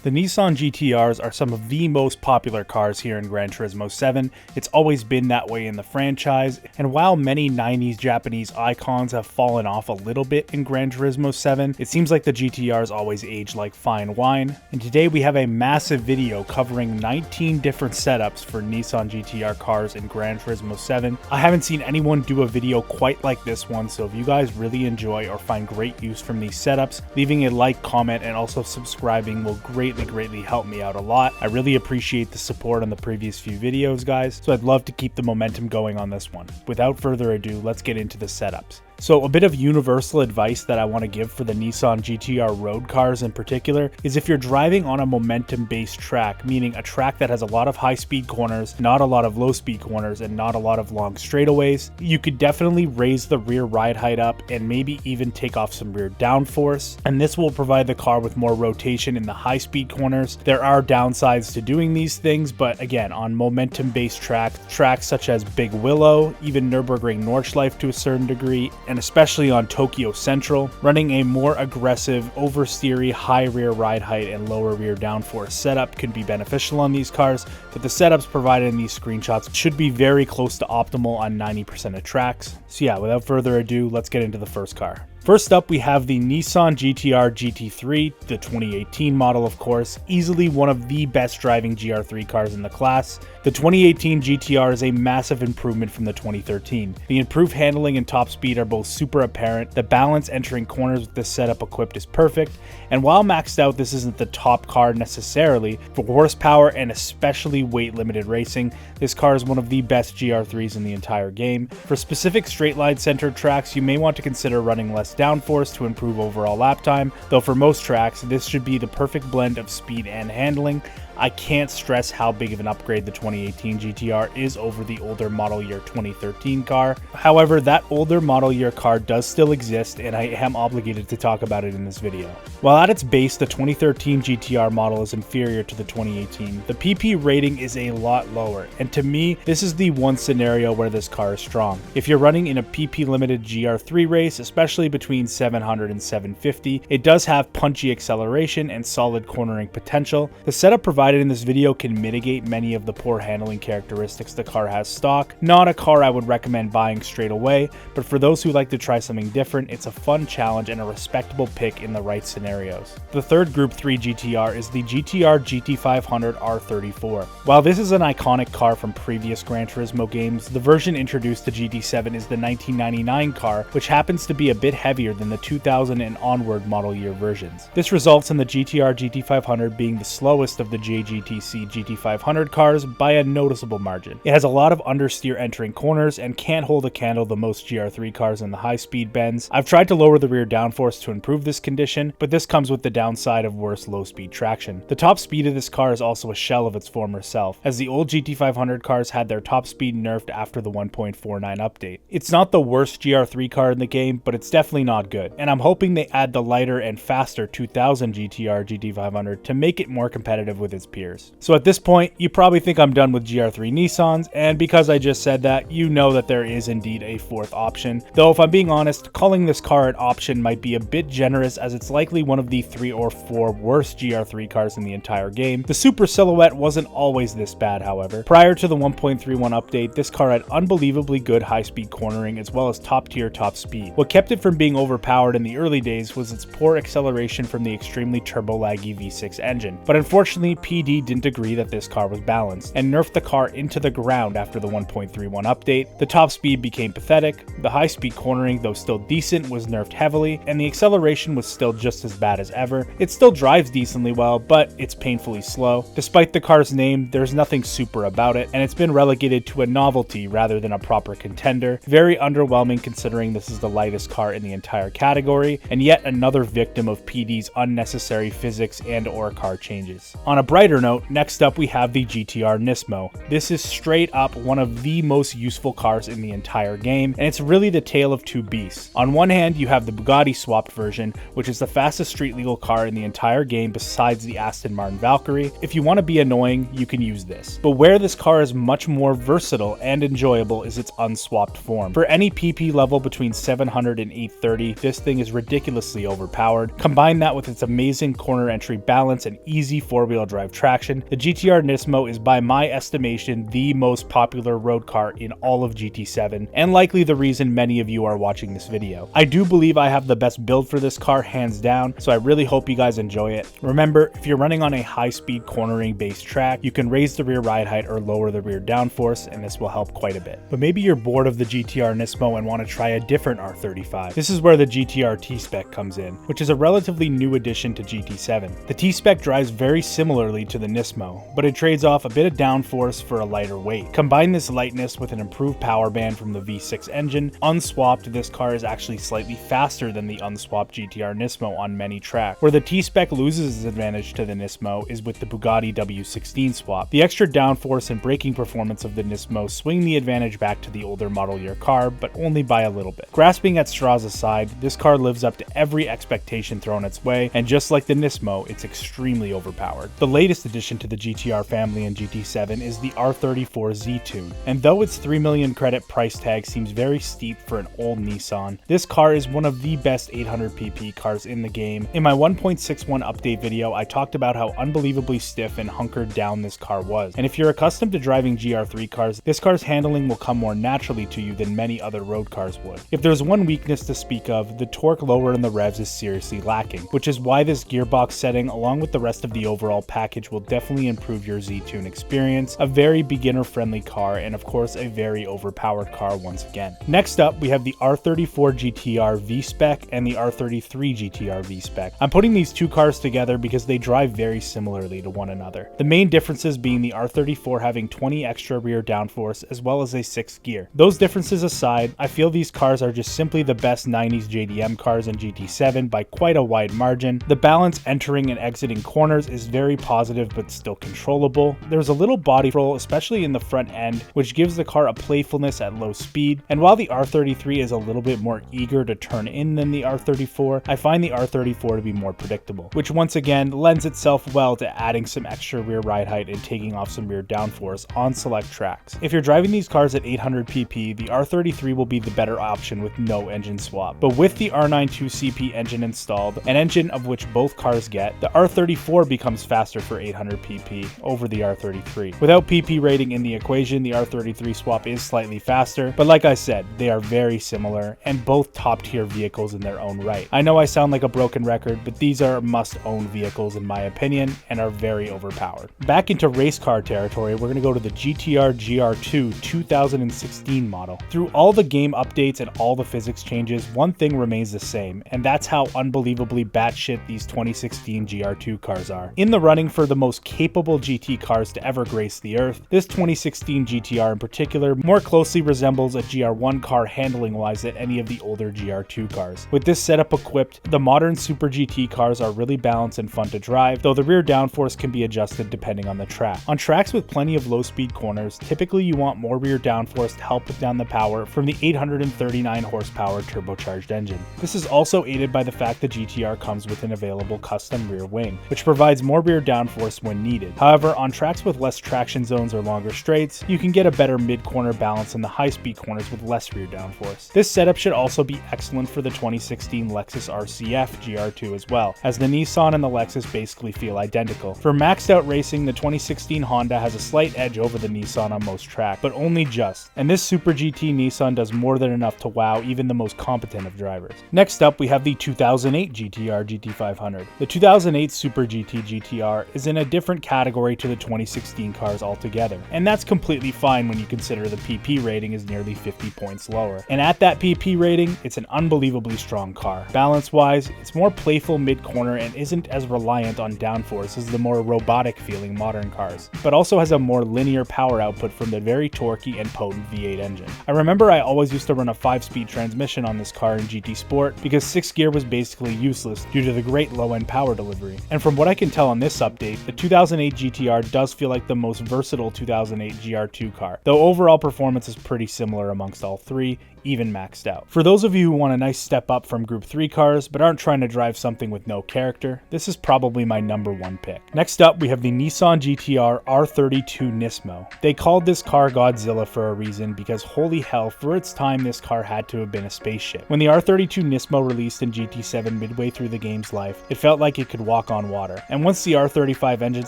The Nissan GTRs are some of the most popular cars here in Gran Turismo 7. It's always been that way in the franchise, and while many 90s Japanese icons have fallen off a little bit in Gran Turismo 7, it seems like the GTRs always age like fine wine. And today we have a massive video covering 19 different setups for Nissan GTR cars in Gran Turismo 7. I haven't seen anyone do a video quite like this one, so if you guys really enjoy or find great use from these setups, leaving a like, comment, and also subscribing will greatly help me out a lot. I really appreciate the support on the previous few videos, guys, so I'd love to keep the momentum going on this one. Without further ado, let's get into the setups. So a bit of universal advice that I want to give for the Nissan GTR road cars in particular is if you're driving on a momentum-based track, meaning a track that has a lot of high-speed corners, not a lot of low-speed corners, and not a lot of long straightaways, you could definitely raise the rear ride height up and maybe even take off some rear downforce, and this will provide the car with more rotation in the high-speed corners. There are downsides to doing these things, but again, on momentum-based tracks such as Big Willow, even Nürburgring Nordschleife to a certain degree, and especially on Tokyo Central, running a more aggressive, oversteery, high rear ride height and lower rear downforce setup could be beneficial on these cars, but the setups provided in these screenshots should be very close to optimal on 90% of tracks. So yeah, without further ado, let's get into the first car. First up, we have the Nissan GTR GT3, the 2018 model of course, easily one of the best driving GR3 cars in the class. The 2018 GTR is a massive improvement from the 2013. The improved handling and top speed are both super apparent, the balance entering corners with this setup equipped is perfect, and while maxed out this isn't the top car necessarily, for horsepower and especially weight limited racing, this car is one of the best GR3s in the entire game. For specific straight line centered tracks, you may want to consider running less downforce to improve overall lap time, though for most tracks this should be the perfect blend of speed and handling. I can't stress how big of an upgrade the 2018 GTR is over the older model year 2013 car. However, that older model year car does still exist, and I am obligated to talk about it in this video. While at its base, the 2013 GTR model is inferior to the 2018, the PP rating is a lot lower, and to me, this is the one scenario where this car is strong. If you're running in a PP limited GR3 race, especially between 700 and 750, it does have punchy acceleration and solid cornering potential. The setup provided in this video can mitigate many of the poor handling characteristics the car has stock. Not a car I would recommend buying straight away, but for those who like to try something different, it's a fun challenge and a respectable pick in the right scenarios. The third Group 3 GTR is the GTR GT500 R34. While this is an iconic car from previous Gran Turismo games, the version introduced to GT7 is the 1999 car, which happens to be a bit heavier than the 2000 and onward model year versions. This results in the GTR GT500 being the slowest of the JGTC GT500 cars by a noticeable margin. It has a lot of understeer entering corners and can't hold a candle to most GR3 cars in the high speed bends. I've tried to lower the rear downforce to improve this condition, but this comes with the downside of worse low speed traction. The top speed of this car is also a shell of its former self, as the old GT500 cars had their top speed nerfed after the 1.49 update. It's not the worst GR3 car in the game, but it's definitely not good, and I'm hoping they add the lighter and faster 2000 GTR GT500 to make it more competitive with its peers. So at this point, you probably think I'm done with GR3 Nissans, and because I just said that, you know that there is indeed a fourth option. Though if I'm being honest, calling this car an option might be a bit generous, as it's likely one of the 3 or 4 worst GR3 cars in the entire game. The Super Silhouette wasn't always this bad, however. Prior to the 1.31 update, this car had unbelievably good high-speed cornering as well as top-tier top speed. What kept it from being overpowered in the early days was its poor acceleration from the extremely turbo-laggy V6 engine, but unfortunately, PD didn't agree that this car was balanced, and nerfed the car into the ground after the 1.31 update. The top speed became pathetic, the high speed cornering, though still decent, was nerfed heavily, and the acceleration was still just as bad as ever. It still drives decently well, but it's painfully slow. Despite the car's name, there's nothing super about it, and it's been relegated to a novelty rather than a proper contender. Very underwhelming considering this is the lightest car in the entire category, and yet another victim of PD's unnecessary physics and or car changes. On a bright lighter note, next up we have the GTR NISMO. This is straight up one of the most useful cars in the entire game, and it's really the tale of two beasts. On one hand, you have the Bugatti swapped version, which is the fastest street legal car in the entire game besides the Aston Martin Valkyrie. If you want to be annoying, you can use this. But where this car is much more versatile and enjoyable is its unswapped form. For any PP level between 700 and 830, this thing is ridiculously overpowered. Combine that with its amazing corner entry balance and easy four-wheel drive traction, the GTR NISMO is by my estimation the most popular road car in all of GT7, and likely the reason many of you are watching this video. I do believe I have the best build for this car hands down, so I really hope you guys enjoy it. Remember, if you're running on a high-speed cornering based track, you can raise the rear ride height or lower the rear downforce, and this will help quite a bit. But maybe you're bored of the GTR NISMO and want to try a different R35. This is where the GTR T-Spec comes in, which is a relatively new addition to GT7. The T-Spec drives very similarly to the NISMO, but it trades off a bit of downforce for a lighter weight. Combine this lightness with an improved power band from the V6 engine. Unswapped, this car is actually slightly faster than the unswapped GTR NISMO on many tracks. Where the T-Spec loses its advantage to the NISMO is with the Bugatti W16 swap. The extra downforce and braking performance of the NISMO swing the advantage back to the older model year car, but only by a little bit. Grasping at straws aside, this car lives up to every expectation thrown its way, and just like the NISMO, it's extremely overpowered. The latest addition to the GTR family in GT7 is the R34 Z-Tune, and though its 3 million credit price tag seems very steep for an old Nissan, this car is one of the best 800 pp cars in the game. In my 1.61 update video, I talked about how unbelievably stiff and hunkered down this car was, and if you're accustomed to driving GR3 cars, this car's handling will come more naturally to you than many other road cars would. If there's one weakness to speak of, the torque lower in the revs is seriously lacking, which is why this gearbox setting along with the rest of the overall package will definitely improve your Z-Tune experience. A very beginner friendly car, and of course a very overpowered car once again. Next up, we have the R34 GTR V-Spec and the R33 GTR V-Spec. I'm putting these two cars together because they drive very similarly to one another. The main differences being the R34 having 20 extra rear downforce as well as a 6th gear. Those differences aside, I feel these cars are just simply the best 90s JDM cars in GT7 by quite a wide margin. The balance entering and exiting corners is very positive but still controllable. There's a little body roll, especially in the front end, which gives the car a playfulness at low speed, and while the R33 is a little bit more eager to turn in than the R34, I find the R34 to be more predictable, which once again lends itself well to adding some extra rear ride height and taking off some rear downforce on select tracks. If you're driving these cars at 800 pp, the R33 will be the better option with no engine swap. But with the R92CP engine installed, an engine of which both cars get, the R34 becomes faster for 800 pp over the R33. Without PP rating in the equation, the R33 swap is slightly faster, but like I said, they are very similar and both top tier vehicles in their own right. I know I sound like a broken record, but these are must-own vehicles in my opinion and are very overpowered. Back into race car territory, we're going to go to the GTR GR2 2016 model. Through all the game updates and all the physics changes, one thing remains the same, and that's how unbelievably batshit these 2016 GR2 cars are. In the running for the most capable GT cars to ever grace the earth, this 2016 GTR in particular more closely resembles a GR1 car handling-wise than any of the older GR2 cars. With this setup equipped, the modern Super GT cars are really balanced and fun to drive, though the rear downforce can be adjusted depending on the track. On tracks with plenty of low-speed corners, typically you want more rear downforce to help put down the power from the 839 horsepower turbocharged engine. This is also aided by the fact the GTR comes with an available custom rear wing, which provides more rear downforce when needed. However, on tracks with less traction zones or longer straights, you can get a better mid-corner balance in the high-speed corners with less rear downforce. This setup should also be excellent for the 2016 Lexus RCF GR2 as well, as the Nissan and the Lexus basically feel identical. For maxed out racing, the 2016 Honda has a slight edge over the Nissan on most tracks, but only just, and this Super GT Nissan does more than enough to wow even the most competent of drivers. Next up, we have the 2008 GTR GT500. The 2008 Super GT GTR is in a different category to the 2016 cars altogether, and that's completely fine when you consider the PP rating is nearly 50 points lower. And at that PP rating, it's an unbelievably strong car. Balance-wise, it's more playful mid-corner and isn't as reliant on downforce as the more robotic-feeling modern cars, but also has a more linear power output from the very torquey and potent V8 engine. I remember I always used to run a 5-speed transmission on this car in GT Sport because 6th gear was basically useless due to the great low-end power delivery. And from what I can tell on this update, update, the 2008 GTR does feel like the most versatile 2008 GR2 car, though overall performance is pretty similar amongst all three, even maxed out. For those of you who want a nice step up from Group 3 cars, but aren't trying to drive something with no character, this is probably my #1 pick. Next up, we have the Nissan GTR R32 NISMO. They called this car Godzilla for a reason, because holy hell, for its time this car had to have been a spaceship. When the R32 NISMO released in GT7 midway through the game's life, it felt like it could walk on water. And once the R35 engine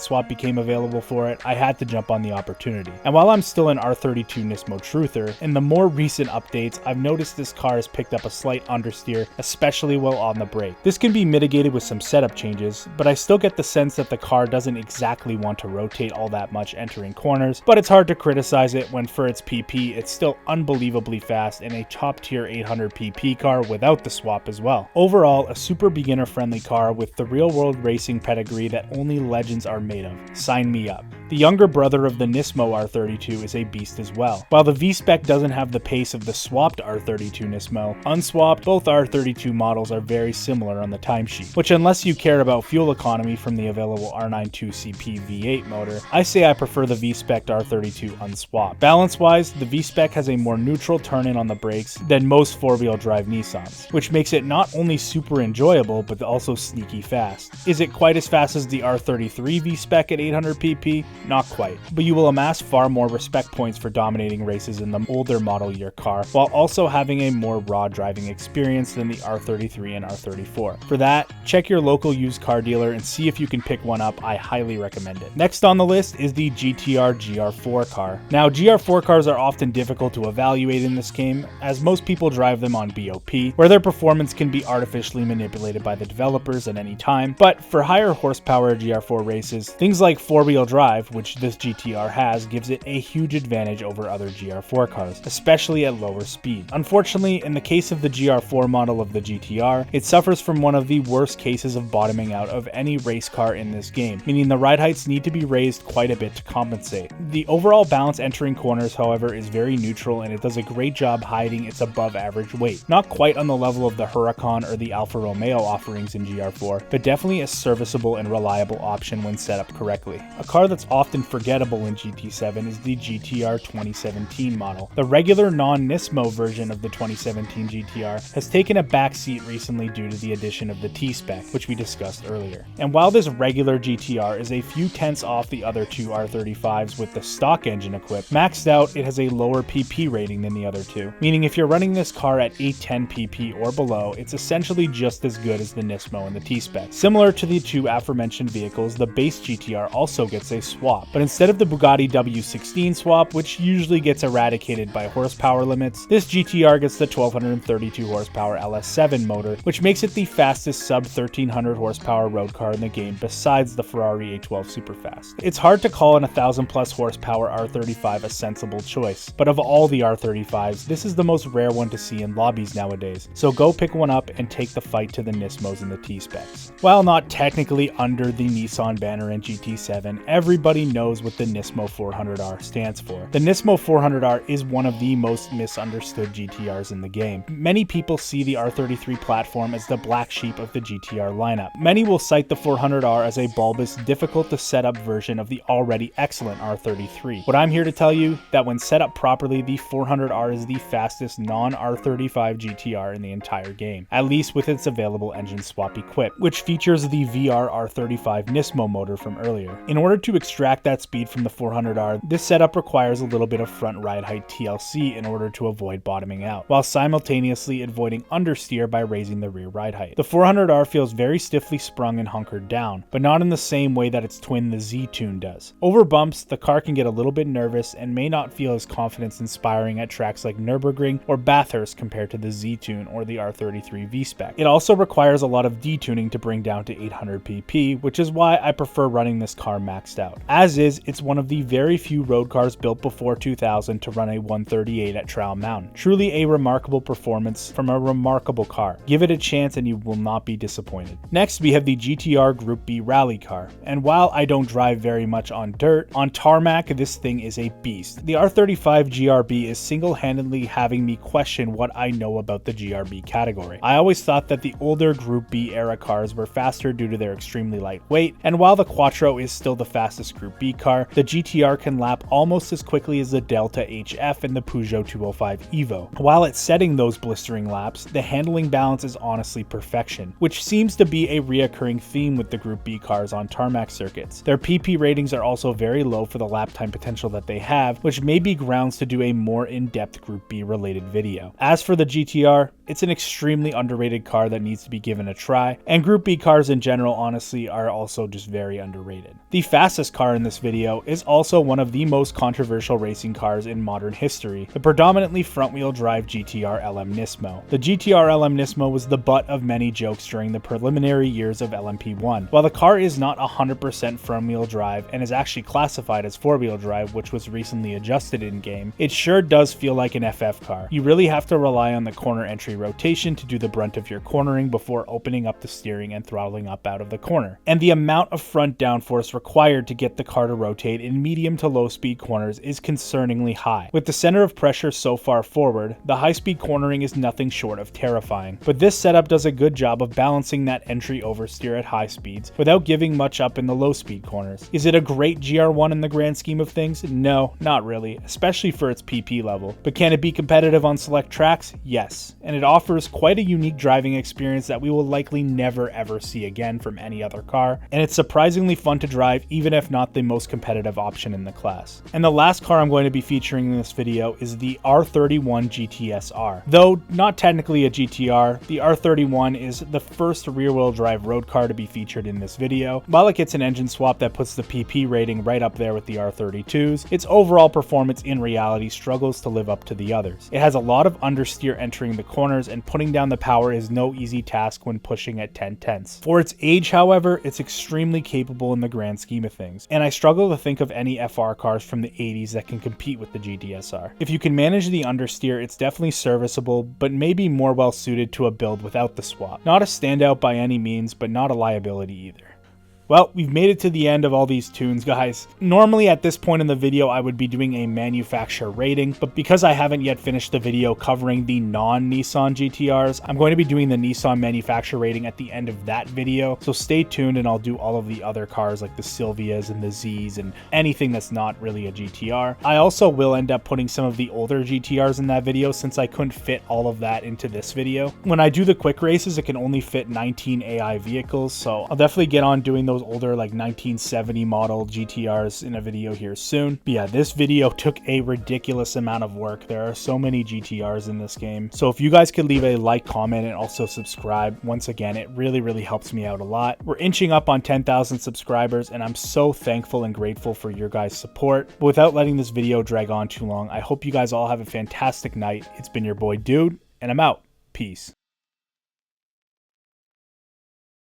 swap became available for it, I had to jump on the opportunity. And while I'm still an R32 NISMO truther, in the more recent updates, I've noticed this car has picked up a slight understeer, especially while on the brake. This can be mitigated with some setup changes, but I still get the sense that the car doesn't exactly want to rotate all that much entering corners, but it's hard to criticize it when for its PP, it's still unbelievably fast and a top tier 800 PP car without the swap as well. Overall, a super beginner friendly car with the real world racing pedigree that only legends are made of. Sign me up. The younger brother of the NISMO R32 is a beast as well. While the V-Spec doesn't have the pace of the swapped R32 NISMO, unswapped, both R32 models are very similar on the timesheet, which unless you care about fuel economy from the available R92CP V8 motor, I say I prefer the V-Spec R32 unswapped. Balance-wise, the V-Spec has a more neutral turn-in on the brakes than most four-wheel drive Nissans, which makes it not only super enjoyable, but also sneaky fast. Is it quite as fast as the R33 V-Spec at 800 PP? Not quite, but you will amass far more respect points for dominating races in the older model year car, while also having a more raw driving experience than the R33 and R34. For that, check your local used car dealer and see if you can pick one up. I highly recommend it. Next on the list is the GTR GR4 car. Now, GR4 cars are often difficult to evaluate in this game, as most people drive them on BOP, where their performance can be artificially manipulated by the developers at any time, but for higher horsepower GR4 races, things like four-wheel drive, which this GTR has, gives it a huge advantage over other GR4 cars, especially at lower speed. Unfortunately, in the case of the GR4 model of the GTR, it suffers from one of the worst cases of bottoming out of any race car in this game, meaning the ride heights need to be raised quite a bit to compensate. The overall balance entering corners, however, is very neutral, and it does a great job hiding its above average weight. Not quite on the level of the Huracan or the Alfa Romeo offerings in GR4, but definitely a serviceable and reliable option when set up correctly. A car that's often forgettable in GT7 is the GTR 2017 model. The regular non-NISMO version of the 2017 GTR has taken a backseat recently due to the addition of the T-Spec, which we discussed earlier. And while this regular GTR is a few tenths off the other two R35s with the stock engine equipped, maxed out it has a lower PP rating than the other two, meaning if you're running this car at 810 PP or below, it's essentially just as good as the NISMO and the T-Spec. Similar to the two aforementioned vehicles, the base GTR also gets a swap, but instead of the Bugatti W16 swap, which usually gets eradicated by horsepower limits, this GTR gets the 1232 horsepower LS7 motor, which makes it the fastest sub 1300 horsepower road car in the game besides the Ferrari A12 Superfast. It's hard to call an 1000 plus horsepower R35 a sensible choice, but of all the R35s, this is the most rare one to see in lobbies nowadays, so go pick one up and take the fight to the NISMOs and the T-Specs. While not technically under the Nissan banner in GT7, everybody knows what the NISMO 400R stands for. The NISMO 400R is one of the most misunderstood GTRs in the game. Many people see the R33 platform as the black sheep of the GTR lineup. Many will cite the 400R as a bulbous, difficult to set up version of the already excellent R33. What I'm here to tell you, that when set up properly, the 400R is the fastest non-R35 GTR in the entire game, at least with its available engine swap equipped, which features the VR R35 NISMO motor from earlier. In order to extract that speed from the 400R, this setup requires a little bit of front ride height TLC in order to avoid bottoming out, while simultaneously avoiding understeer by raising the rear ride height. The 400R feels very stiffly sprung and hunkered down, but not in the same way that its twin the Z-Tune does. Over bumps, the car can get a little bit nervous and may not feel as confidence-inspiring at tracks like Nürburgring or Bathurst compared to the Z-Tune or the R33 V-Spec. It also requires a lot of detuning to bring down to 800 PP, which is why I prefer running this car maxed out. As is, it's one of the very few road cars built before 2000 to run a 138 at Trial Mountain. Truly a remarkable performance from a remarkable car. Give it a chance and you will not be disappointed. Next, we have the GTR Group B Rally Car. And while I don't drive very much on dirt, on tarmac this thing is a beast. The R35 GRB is single-handedly having me question what I know about the GRB category. I always thought that the older Group B era cars were faster due to their extremely light weight, and while the Quattro is still the fastest Group B car, the GTR can lap almost as quickly as the Delta HF and the Peugeot 205 Evo. While it's setting those blistering laps, the handling balance is honestly perfection, which seems to be a reoccurring theme with the Group B cars on tarmac circuits. Their PP ratings are also very low for the lap time potential that they have, which may be grounds to do a more in-depth Group B related video. As for the GTR, it's an extremely underrated car that needs to be given a try, and Group B cars in general honestly are also just very underrated. The fastest car in this video is also one of the most controversial racing cars in modern history, the predominantly front-wheel drive GTR LM Nismo. The GTR LM Nismo was the butt of many jokes during the preliminary years of LMP1. While the car is not 100% front-wheel drive and is actually classified as four-wheel drive, which was recently adjusted in-game, it sure does feel like an FF car. You really have to rely on the corner entry rotation to do the brunt of your cornering before opening up the steering and throttling up out of the corner. And the amount of front downforce required to get the car to rotate in medium to low speed corners is concerningly high. With the center of pressure so far forward, the high speed cornering is nothing short of terrifying. But this setup does a good job of balancing that entry oversteer at high speeds without giving much up in the low speed corners. Is it a great GR1 in the grand scheme of things? No, not really, especially for its PP level. But can it be competitive on select tracks? Yes. And it offers quite a unique driving experience that we will likely never ever see again from any other car, and it's surprisingly fun to drive even if not the most competitive option in the class. And the last car I'm going to be featuring in this video is the R31 GTS-R. Though not technically a GTR, the R31 is the first rear-wheel drive road car to be featured in this video. While it gets an engine swap that puts the PP rating right up there with the R32s, its overall performance in reality struggles to live up to the others. It has a lot of understeer entering the corners, and putting down the power is no easy task when pushing at 10/10ths. For its age, however, it's extremely capable in the grand scheme of things, and I struggle to think of any FR cars from the 80s that can compete with the GTS-R. If you can manage the understeer, it's definitely serviceable, but maybe more well suited to a build without the swap. Not a standout by any means, but not a liability either. Well, we've made it to the end of all these tunes, guys. Normally at this point in the video, I would be doing a manufacturer rating, but because I haven't yet finished the video covering the non-Nissan GTRs, I'm going to be doing the Nissan manufacturer rating at the end of that video, so stay tuned and I'll do all of the other cars like the Silvias and the Zs and anything that's not really a GTR. I also will end up putting some of the older GTRs in that video since I couldn't fit all of that into this video. When I do the quick races, it can only fit 19 AI vehicles, so I'll definitely get on doing those older like 1970 model GTRs in a video here soon. But yeah, this video took a ridiculous amount of work. There are so many GTRs in this game. So if you guys could leave a like, comment, and also subscribe, once again, it really helps me out a lot. We're inching up on 10,000 subscribers and I'm so thankful and grateful for your guys' support. But without letting this video drag on too long, I hope you guys all have a fantastic night. It's been your boy Dude, and I'm out. Peace.